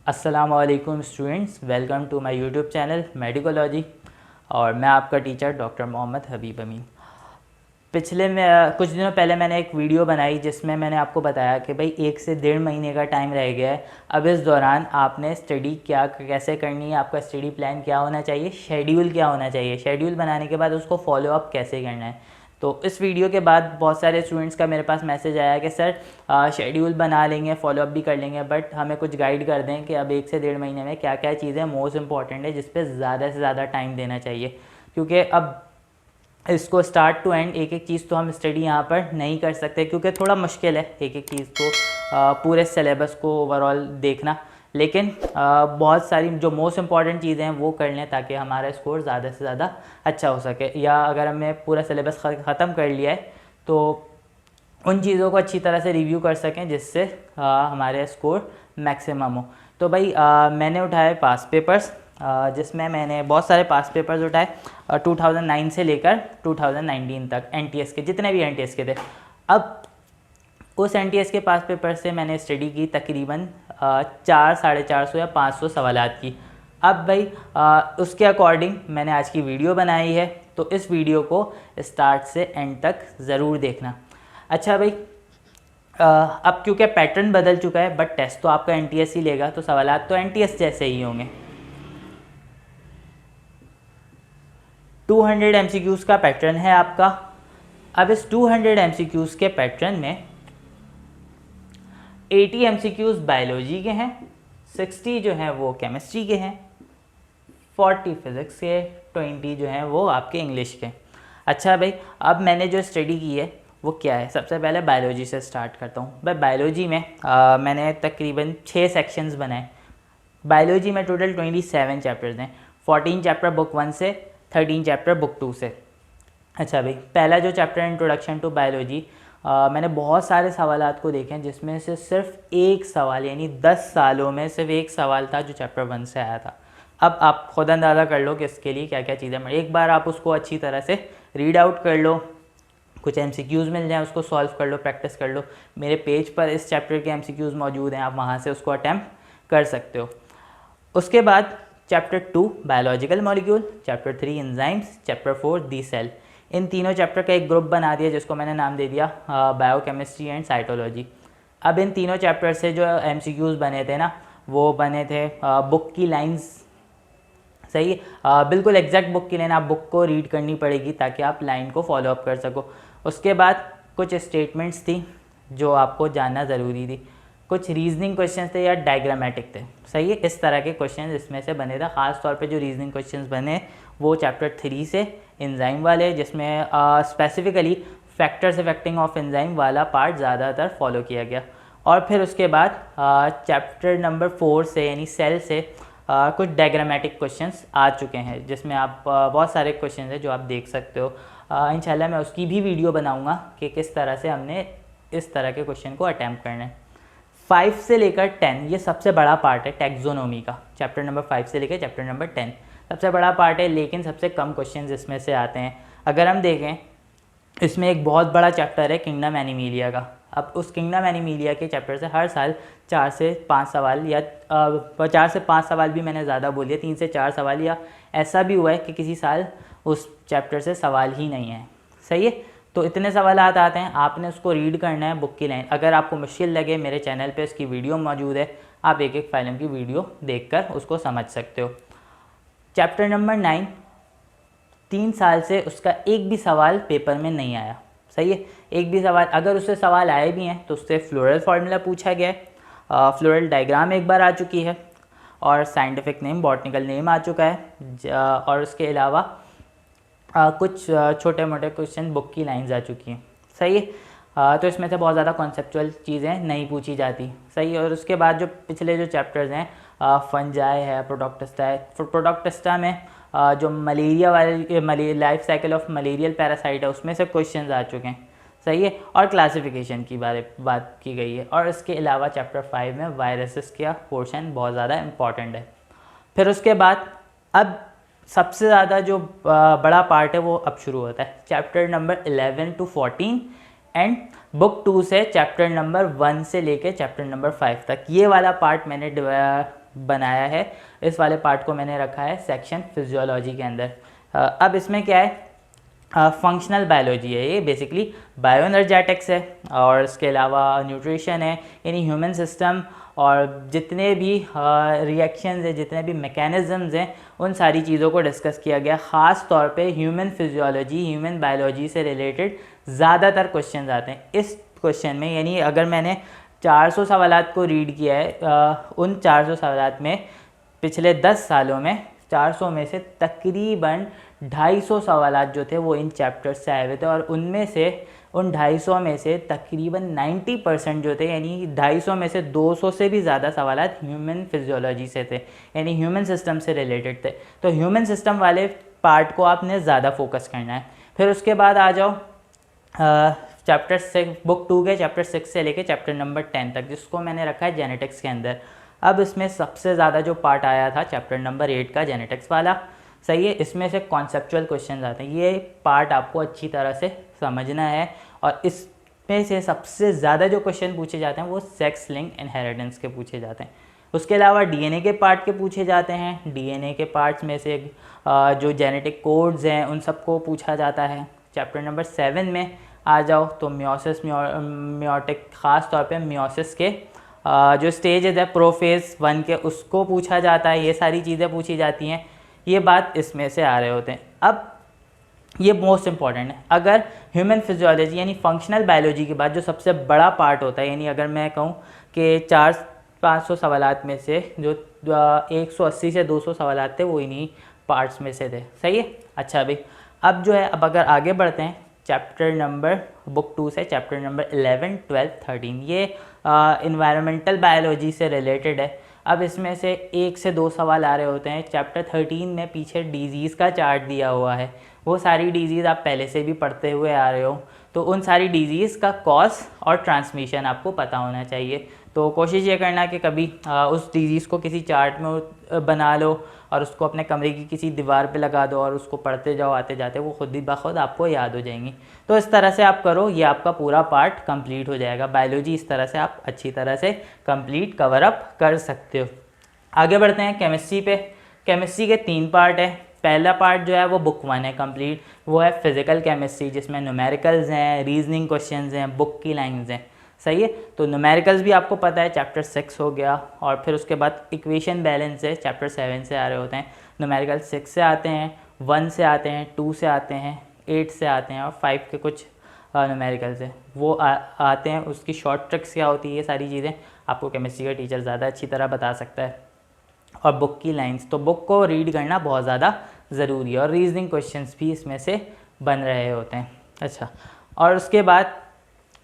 अस्सलामुअलैकुम students, welcome to my YouTube channel Medicology. और मैं आपका टीचर डॉक्टर मोहम्मद हबीब अमीन। पिछले में कुछ दिनों पहले मैंने एक वीडियो बनाई जिसमें मैंने आपको बताया कि भाई 1 से 1.5 महीने का टाइम रह गया है। अब इस दौरान आपने स्टडी क्या कैसे करनी है, आपका स्टडी प्लान क्या होना चाहिए, शेड्यूल क्या होना चाहिए, शेड्यूल बनाने के बाद उसको फॉलो अप कैसे करना है। तो इस वीडियो के बाद बहुत सारे स्टूडेंट्स का मेरे पास मैसेज आया कि सर शेड्यूल बना लेंगे, फॉलो अप भी कर लेंगे, बट हमें कुछ गाइड कर दें कि अब 1 से 1.5 महीने में क्या क्या चीज़ें मोस्ट इंपॉर्टेंट है जिस पे ज़्यादा से ज़्यादा टाइम देना चाहिए। क्योंकि अब इसको स्टार्ट टू एंड एक एक चीज़ तो हम स्टडी यहाँ पर नहीं कर सकते, क्योंकि थोड़ा मुश्किल है एक एक चीज़ को पूरे सिलेबस को ओवरऑल देखना। लेकिन बहुत सारी जो मोस्ट इंपॉर्टेंट चीज़ें हैं वो कर लें ताकि हमारा स्कोर ज़्यादा से ज़्यादा अच्छा हो सके। या अगर हमने पूरा सिलेबस ख़त्म कर लिया है तो उन चीज़ों को अच्छी तरह से रिव्यू कर सकें जिससे हमारे स्कोर मैक्सिमम हो। तो भाई मैंने उठाए पास पेपर्स, जिसमें मैंने बहुत सारे पास पेपर्स उठाए 2009 से लेकर 2019 तक, एनटीएस के जितने भी एनटीएस के थे। अब उस एनटीएस के पास पेपर से मैंने स्टडी की तकरीबन 400-450 या 500 सवालात की। अब भाई उसके अकॉर्डिंग मैंने आज की वीडियो बनाई है, तो इस वीडियो को स्टार्ट से एंड तक ज़रूर देखना। अच्छा भाई, अब क्योंकि पैटर्न बदल चुका है बट टेस्ट तो आपका एनटीएस ही लेगा, तो सवालात तो एनटीएस जैसे ही होंगे। 200 एमसीक्यूज़ का पैटर्न है आपका। अब इस 200 एमसीक्यूज़ के पैटर्न में 80 एमसीक्यूज़ बायोलॉजी के हैं, 60 जो हैं वो केमिस्ट्री के हैं, 40 फिज़िक्स के, 20 जो हैं वो आपके इंग्लिश के। अच्छा भाई, अब मैंने जो स्टडी की है वो क्या है, सबसे पहले बायोलॉजी से स्टार्ट करता हूँ। भाई बायोलॉजी में मैंने तकरीबन 6 सेक्शंस बनाए। बायोलॉजी में टोटल 27 चैप्टर्स हैं, 14 चैप्टर बुक 1 से, 13 चैप्टर बुक 2 से। अच्छा भाई, पहला जो चैप्टर इंट्रोडक्शन टू बायोलॉजी, मैंने बहुत सारे सवालात को देखे हैं जिसमें से सिर्फ एक सवाल, यानी 10 सालों में सिर्फ एक सवाल था जो चैप्टर 1 से आया था। अब आप खुद अंदाज़ा कर लो कि इसके लिए क्या क्या चीज़ें, एक बार आप उसको अच्छी तरह से रीड आउट कर लो, कुछ एमसीक्यूज़ मिल जाए उसको सॉल्व कर लो, प्रैक्टिस कर लो। मेरे पेज पर इस चैप्टर के एमसीक्यूज़ मौजूद हैं, आप वहाँ से उसको अटैम्प्ट कर सकते हो। उसके बाद chapter 2 biological molecule, chapter 3 enzymes, chapter 4 दी सेल। इन तीनों चैप्टर का एक ग्रुप बना दिया जिसको मैंने नाम दे दिया बायोकेमिस्ट्री एंड साइटोलॉजी। अब इन तीनों चैप्टर से जो एमसीक्यूज़ बने थे ना, वो बने थे बुक की लाइंस। सही है, बिल्कुल एग्जैक्ट बुक की लाइन, आप बुक को रीड करनी पड़ेगी ताकि आप लाइन को फॉलो अप कर सको। उसके बाद कुछ स्टेटमेंट्स थी जो आपको जानना ज़रूरी थी, कुछ रीजनिंग क्वेश्चंस थे या डायग्रामेटिक थे। सही है, इस तरह के क्वेश्चंस इसमें से बने थे। ख़ास तौर पे जो रीजनिंग क्वेश्चंस बने वो चैप्टर 3 से एंजाइम वाले, जिसमें specifically factors affecting of enzyme वाला पार्ट ज़्यादातर फॉलो किया गया। और फिर उसके बाद चैप्टर नंबर 4 से यानी सेल से कुछ डायग्रामेटिक क्वेश्चंस आ चुके हैं, जिसमें आप बहुत सारे क्वेश्चंस हैं जो आप देख सकते हो। इंशाल्लाह मैं उसकी भी वीडियो बनाऊंगा कि किस तरह से हमने इस तरह के क्वेश्चन को अटैम्प्ट करना है। 5 से लेकर 10 ये सबसे बड़ा पार्ट है टैक्सोनॉमी का। चैप्टर नंबर 5 से लेकर चैप्टर नंबर 10 सबसे बड़ा पार्ट है, लेकिन सबसे कम क्वेश्चंस इसमें से आते हैं। अगर हम देखें, इसमें एक बहुत बड़ा चैप्टर है किंगडम एनिमीलिया का। अब उस किंगडम एनिमीलिया के चैप्टर से हर साल 4 से 5 सवाल, या 4 से 5 सवाल भी मैंने ज़्यादा बोल दिया, 3 से 4 सवाल, या ऐसा भी हुआ है कि किसी साल उस चैप्टर से सवाल ही नहीं है। सही है, तो इतने सवाल आते हैं, आपने उसको रीड करना है बुक की लाइन। अगर आपको मुश्किल लगे, मेरे चैनल पे इसकी वीडियो मौजूद है, आप एक एक फाइलम की वीडियो देखकर उसको समझ सकते हो। चैप्टर नंबर 9 3 साल से उसका एक भी सवाल पेपर में नहीं आया। सही है, एक भी सवाल, अगर उससे सवाल आए भी हैं तो उससे फ्लोरल फार्मूला पूछा गया है, फ्लोरल डायग्राम एक बार आ चुकी है, और साइंटिफिक नेम, बॉटनिकल नेम आ चुका है, और उसके अलावा कुछ छोटे मोटे क्वेश्चन बुक की लाइंस आ चुकी हैं। सही है, तो इसमें से बहुत ज़्यादा कॉन्सेप्चुअल चीज़ें नहीं पूछी जाती। सही है, और उसके बाद जो पिछले जो चैप्टर्स हैं, फंजाई है, प्रोटोक्टस्टा है। प्रोटोक्टस्टा में जो मलेरिया वाले life cycle of malarial parasite है उसमें से क्वेश्चंस आ चुके हैं। सही है, और क्लासिफिकेशन की बात की गई है। और इसके अलावा चैप्टर 5 में वायरसेस का पोर्शन बहुत ज़्यादा इम्पॉर्टेंट है। फिर उसके बाद अब सबसे ज़्यादा जो बड़ा पार्ट है वो अब शुरू होता है, chapter number 11 to 14 and book 2 से चैप्टर नंबर 1 से लेके चैप्टर नंबर 5 तक। ये वाला पार्ट मैंने बनाया है, इस वाले पार्ट को मैंने रखा है सेक्शन फिजियोलॉजी के अंदर। अब इसमें क्या है, फंक्शनल बायोलॉजी है, ये बेसिकली बायोएनर्जेटिक्स है और इसके अलावा न्यूट्रिशन है, यानी ह्यूमन सिस्टम और जितने भी रिएक्शंस हैं, जितने भी मैकेनिज़म्स हैं, उन सारी चीज़ों को डिस्कस किया गया। ख़ास तौर पे ह्यूमन फिजियोलॉजी, ह्यूमन बायोलॉजी से रिलेटेड ज़्यादातर क्वेश्चन आते हैं इस क्वेश्चन में। यानी अगर मैंने 400 सवालात को रीड किया है, उन 400 सवालात में पिछले 10 सालों में 400 में से तकरीबन 250 सवालात जो थे वो इन चैप्टर्स से आए हुए थे और उनमें से उन 250 में से तकरीबन 90% जो थे, यानी 250 में से 200 से भी ज़्यादा सवालात ह्यूमन फिजियोलॉजी से थे, यानी ह्यूमन सिस्टम से रिलेटेड थे। तो ह्यूमन सिस्टम वाले पार्ट को आपने ज़्यादा फोकस करना है। फिर उसके बाद आ जाओ चैप्टर 6, बुक 2 के चैप्टर 6 से लेके चैप्टर नंबर 10 तक, जिसको मैंने रखा है जेनेटिक्स के अंदर। अब इसमें सबसे ज़्यादा जो पार्ट आया था चैप्टर नंबर 8 का, जेनेटिक्स वाला, सही है। इसमें से कॉन्सेप्चुअल क्वेश्चन आते हैं, ये पार्ट आपको अच्छी तरह से समझना है और इसमें से सबसे ज़्यादा जो क्वेश्चन पूछे जाते हैं वो सेक्स लिंक इनहेरिटेंस के पूछे जाते हैं। उसके अलावा डीएनए के पार्ट के पूछे जाते हैं, डीएनए के पार्ट्स में से जो जेनेटिक कोड्स हैं उन सबको पूछा जाता है। चैप्टर नंबर 7 में आ जाओ तो मियोसिस, मियोटिक, ख़ास तौर पे मियोसिस के जो स्टेजेस है प्रोफेज 1 के, उसको पूछा जाता है। ये सारी चीज़ें पूछी जाती हैं, ये बात इसमें से आ रहे होते हैं। अब ये मोस्ट इम्पॉर्टेंट है, अगर ह्यूमन फिजियोलॉजी यानी फंक्शनल बायोलॉजी के बाद जो सबसे बड़ा पार्ट होता है, यानी अगर मैं कहूँ कि 400-500 सवालात में से जो 180 से 200 सवालात थे वो इन्हीं पार्ट्स में से थे, सही है। अच्छा भाई, अब जो है, अब अगर आगे बढ़ते हैं चैप्टर नंबर बुक 2 से चैप्टर नंबर 11, 12, 13, ये इन्वायरमेंटल बायोलॉजी से रिलेटेड है। अब इसमें से 1 से 2 सवाल आ रहे होते हैं। चैप्टर 13 में पीछे डिजीज़ का चार्ट दिया हुआ है, वो सारी डिजीज़ आप पहले से भी पढ़ते हुए आ रहे हो, तो उन सारी डिजीज़ का कॉज और ट्रांसमिशन आपको पता होना चाहिए। तो कोशिश ये करना कि कभी उस डिजीज़ को किसी चार्ट में बना लो और उसको अपने कमरे की किसी दीवार पे लगा दो और उसको पढ़ते जाओ आते जाते, वो खुद ही बखुद आपको याद हो जाएंगी। तो इस तरह से आप करो, ये आपका पूरा पार्ट कंप्लीट हो जाएगा। बायोलॉजी इस तरह से आप अच्छी तरह से कंप्लीट कवर अप कर सकते हो। आगे बढ़ते हैं केमिस्ट्री पे। केमिस्ट्री के 3 पार्ट है। पहला पार्ट जो है वो बुक 1 है कंप्लीट, वो है फिज़िकल केमिस्ट्री, जिसमें न्यूमेरिकल्स हैं, रीजनिंग क्वेश्चंस हैं, बुक की लाइंस हैं, सही है। तो न्यूमेरिकल्स भी आपको पता है, चैप्टर 6 हो गया। और फिर उसके बाद इक्वेशन बैलेंस है, चैप्टर 7 से आ रहे होते हैं। न्यूमेरिकल 6 से आते हैं, 1 से आते हैं, 2 से आते हैं, 8 से आते हैं और 5 के कुछ न्यूमेरिकल्स है वो आते हैं। उसकी शॉर्ट ट्रिक्स क्या होती है, ये सारी चीज़ें आपको केमिस्ट्री का टीचर ज़्यादा अच्छी तरह बता सकता है। और बुक की लाइंस, तो बुक को रीड करना बहुत ज़्यादा ज़रूरी है और रीजनिंग क्वेश्चंस भी इसमें से बन रहे होते हैं। अच्छा, और उसके बाद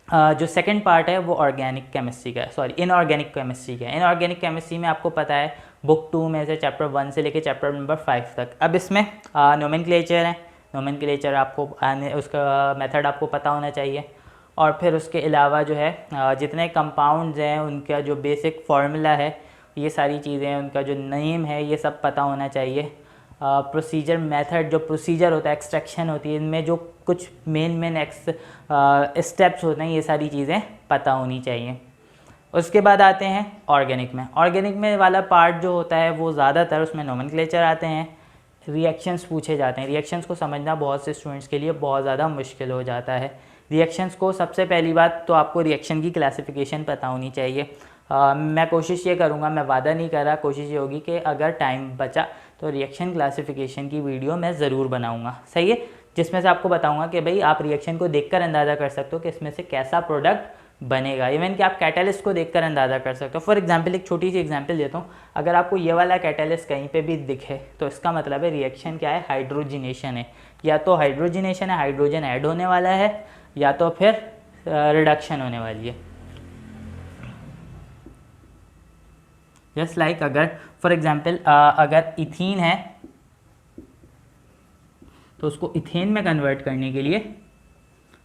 जो सेकंड पार्ट है वो ऑर्गेनिक केमिस्ट्री का है, सॉरी इनऑर्गेनिक केमिस्ट्री का है। इनऑर्गेनिक केमिस्ट्री में आपको पता है बुक 2 में से चैप्टर 1 से लेकर चैप्टर नंबर 5 तक। अब इसमें नोमेनक्लेचर है, नोमेनक्लेचर आपको उसका मेथड आपको पता होना चाहिए। और फिर उसके अलावा जो है जितने कंपाउंड्स हैं उनका जो बेसिक फार्मूला है, ये सारी चीज़ें, उनका जो नेम है, ये सब पता होना चाहिए। प्रोसीजर मेथड, जो प्रोसीजर होता है, एक्सट्रैक्शन होती है, इनमें जो कुछ मेन स्टेप्स होते हैं, ये सारी चीज़ें पता होनी चाहिए। उसके बाद आते हैं ऑर्गेनिक में। ऑर्गेनिक में वाला पार्ट जो होता है वो ज़्यादातर उसमें नोमेनक्लेचर आते हैं, रिएक्शंस पूछे जाते हैं। रिएक्शंस को समझना बहुत से स्टूडेंट्स के लिए बहुत ज़्यादा मुश्किल हो जाता है। रिएक्शंस को, सबसे पहली बात तो आपको रिएक्शन की क्लासिफिकेशन पता होनी चाहिए। मैं कोशिश ये करूँगा, मैं वादा नहीं कर रहा, कोशिश ये होगी कि अगर टाइम बचा तो रिएक्शन क्लासिफिकेशन की वीडियो मैं ज़रूर बनाऊँगा, सही है, जिसमें से आपको बताऊँगा कि भाई आप रिएक्शन को देखकर अंदाज़ा कर सकते हो कि इसमें से कैसा प्रोडक्ट बनेगा। इवन कि आप कैटलिस्ट को देखकर अंदाज़ा कर सकते हो। फॉर एग्जांपल, एक छोटी सी एग्जांपल देता हूँ, अगर आपको ये वाला कैटलिस्ट कहीं पे भी दिखे तो इसका मतलब है रिएक्शन क्या है, हाइड्रोजिनेशन है। या तो हाइड्रोजिनेशन है, हाइड्रोजन ऐड होने वाला है, या तो फिर रिडक्शन होने वाली है। जस्ट लाइक अगर फॉर एग्जांपल अगर इथीन है तो उसको इथेन में कन्वर्ट करने के लिए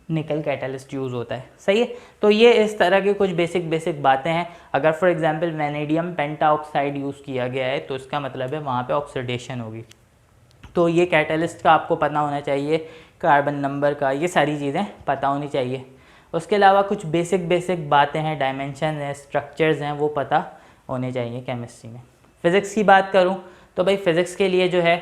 निकल कैटलिस्ट यूज़ होता है, सही है। तो ये इस तरह की कुछ बेसिक बातें हैं। अगर for example vanadium pentoxide use किया गया है तो इसका मतलब है वहाँ पे ऑक्सीडेशन होगी। तो ये कैटलिस्ट का आपको पता होना चाहिए, कार्बन नंबर का, ये सारी चीज़ें पता होनी चाहिए। उसके अलावा कुछ बेसिक बातें हैं, डायमेंशन है, स्ट्रक्चर्स हैं, वो पता होने चाहिए केमिस्ट्री में। फ़िज़िक्स की बात करूँ तो भाई फ़िज़िक्स के लिए जो है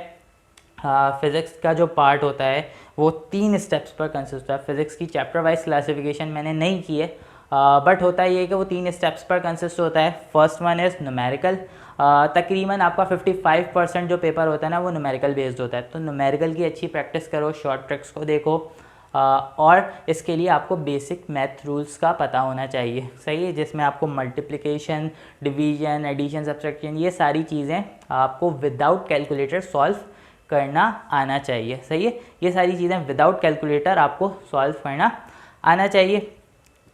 फ़िज़िक्स का जो पार्ट होता है वो 3 स्टेप्स पर कंसिस्ट है। फ़िज़िक्स की चैप्टर वाइज क्लासिफिकेशन मैंने नहीं की है, बट होता ये है कि वो 3 स्टेप्स पर कंसिस्ट होता है। First one is numerical. तकरीबन आपका 55% जो पेपर होता है ना वो न्यूमेरिकल बेस्ड होता है, तो न्यूमेरिकल की अच्छी प्रैक्टिस करो, शॉर्ट ट्रिक्स को देखो, और इसके लिए आपको बेसिक मैथ रूल्स का पता होना चाहिए, सही है, जिसमें आपको मल्टीप्लिकेशन, डिवीजन, एडिशन, सब्ट्रैक्शन, ये सारी चीज़ें आपको विदाउट कैलकुलेटर सॉल्व करना आना चाहिए, सही है। ये सारी चीज़ें विदाउट कैलकुलेटर आपको सॉल्व करना आना चाहिए।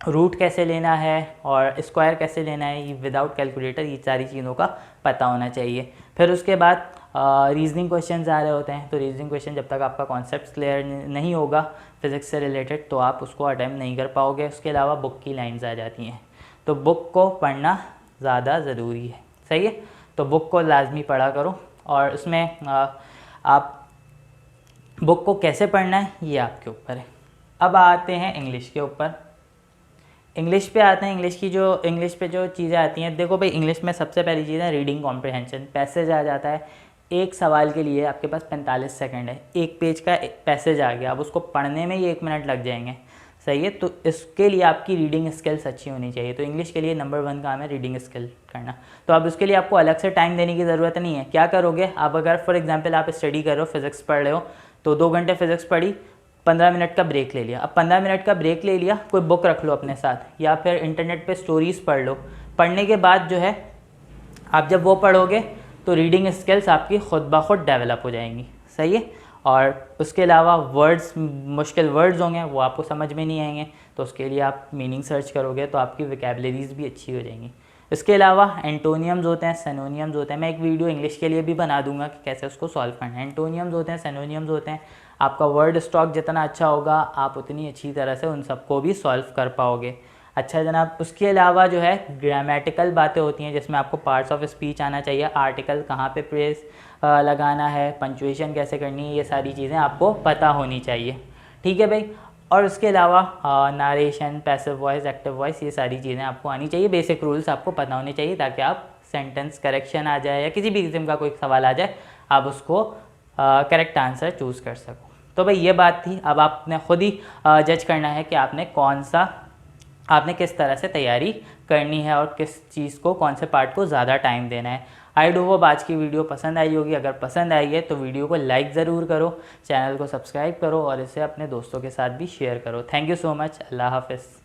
रूट कैसे लेना है और स्क्वायर कैसे लेना है, ये विदाउट कैलकुलेटर ये सारी चीज़ों का पता होना चाहिए। फिर उसके बाद रीजनिंग क्वेश्चंस आ रहे होते हैं, तो रीजनिंग क्वेश्चन जब तक आपका कॉन्सेप्ट क्लियर नहीं होगा फिज़िक्स से रिलेटेड तो आप उसको अटेम्प्ट नहीं कर पाओगे। उसके अलावा बुक की लाइन्स आ जाती हैं, तो बुक को पढ़ना ज़्यादा ज़रूरी है, सही है। तो बुक को लाजमी पढ़ा करो, और उसमें आप बुक को कैसे पढ़ना है ये आपके ऊपर है। अब आते हैं इंग्लिश के ऊपर। इंग्लिश पे आते हैं। इंग्लिश पे जो चीज़ें आती हैं, देखो भाई इंग्लिश में सबसे पहली चीज़ है रीडिंग कॉम्प्रिहेंशन। पैसेज आ जाता है, एक सवाल के लिए आपके पास 45 सेकंड है, एक पेज का पैसेज आ गया, अब उसको पढ़ने में ही 1 मिनट लग जाएंगे, सही है। तो इसके लिए आपकी रीडिंग स्किल्स अच्छी होनी चाहिए। तो इंग्लिश के लिए नंबर 1 काम है रीडिंग स्किल करना। तो अब उसके लिए आपको अलग से टाइम देने की ज़रूरत नहीं है। क्या करोगे आप, अगर फॉर एग्जाम्पल आप स्टडी कर रहे हो, फिज़िक्स पढ़ रहे हो, तो 2 घंटे फिज़िक्स पढ़ी, 15 मिनट का ब्रेक ले लिया। अब 15 मिनट का ब्रेक ले लिया, कोई बुक रख लो अपने साथ, या फिर इंटरनेट पे स्टोरीज़ पढ़ लो। पढ़ने के बाद जो है आप जब वो पढ़ोगे तो रीडिंग स्किल्स आपकी खुद ब खुद डेवलप हो जाएंगी, सही है। और उसके अलावा वर्ड्स, मुश्किल वर्ड्स होंगे वो आपको समझ में नहीं आएंगे, तो उसके लिए आप मीनिंग सर्च करोगे तो आपकी वोकैबुलरीज भी अच्छी हो जाएंगी। इसके अलावा एंटोनियम्स होते हैं, सिनोनियम्स होते हैं। मैं एक वीडियो इंग्लिश के लिए भी बना दूंगा कि कैसे उसको सॉल्व करना है। एंटोनियम्स होते हैं, सिनोनियम्स होते हैं। आपका वर्ड स्टॉक जितना अच्छा होगा आप उतनी अच्छी तरह से उन सबको भी सॉल्व कर पाओगे। अच्छा जनाब, उसके अलावा जो है ग्रामेटिकल बातें होती हैं जिसमें आपको पार्ट्स ऑफ स्पीच आना चाहिए, आर्टिकल कहाँ पे प्रेस लगाना है, पंचुएशन कैसे करनी है, ये सारी चीज़ें आपको पता होनी चाहिए, ठीक है भाई। और उसके अलावा narration, passive voice, active voice, ये सारी चीज़ें आपको आनी चाहिए। बेसिक रूल्स आपको पता होने चाहिए ताकि आप सेंटेंस करेक्शन आ जाए या किसी भी किस्म का कोई सवाल आ जाए आप उसको करेक्ट आंसर चूज़ कर सको। तो भाई ये बात थी। अब आपने खुद ही जज करना है कि आपने किस तरह से तैयारी करनी है और किस चीज़ को, कौन से पार्ट को ज़्यादा टाइम देना है। आई डू होप आज की वीडियो पसंद आई होगी। अगर पसंद आई है तो वीडियो को लाइक ज़रूर करो, चैनल को सब्सक्राइब करो और इसे अपने दोस्तों के साथ भी शेयर करो। Thank you so much. Allah हाफ़िज़।